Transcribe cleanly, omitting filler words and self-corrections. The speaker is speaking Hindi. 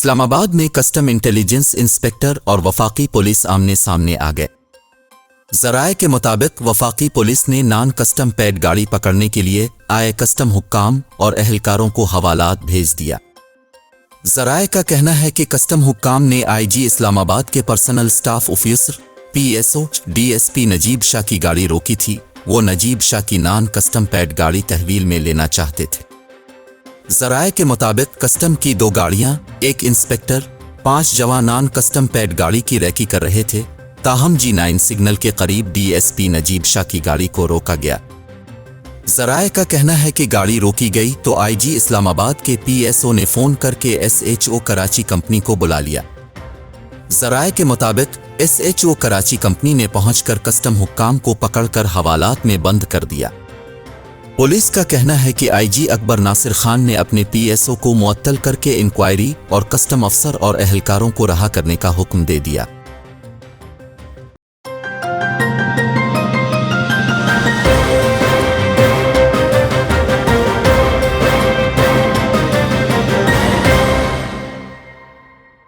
इस्लामाबाद में कस्टम इंटेलिजेंस इंस्पेक्टर और वफाकी पुलिस आमने सामने आ गए। ज़राए के मुताबिक वफाकी पुलिस ने नॉन कस्टम पैड गाड़ी पकड़ने के लिए आए कस्टम हुक्काम और एहलकारों को हवालात भेज दिया। ज़राए का कहना है कि कस्टम हुक्काम ने आईजी इस्लामाबाद के personal staff officer PSO DSP Najib Shah की गाड़ी रोकी थी। वो नजीब शाह की नॉन कस्टम पैड गाड़ी तहवील में लेना चाहते थे। ज़राए के मुताबिक कस्टम की 2 गाड़ियां, एक इंस्पेक्टर, 5 जवान नॉन कस्टम पैड गाड़ी की रैकी कर रहे थे। ताहम G9 सिग्नल के करीब डीएसपी नजीब शाह की गाड़ी को रोका गया। ज़राए का कहना है कि गाड़ी रोकी गई तो आईजी इस्लामाबाद के पीएसओ ने फ़ोन करके एसएचओ कराची कंपनी को बुला लिया। ज़राए के मुताबिक एसएचओ कराची कंपनी ने पहुंचकर कस्टम हुक्काम को पकड़कर हवालात में बंद कर दिया। पुलिस का कहना है कि आईजी अकबर नासिर खान ने अपने पीएसओ को मुअत्तल करके इंक्वायरी और कस्टम अफसर और एहलकारों को रहा करने का हुक्म दे दिया।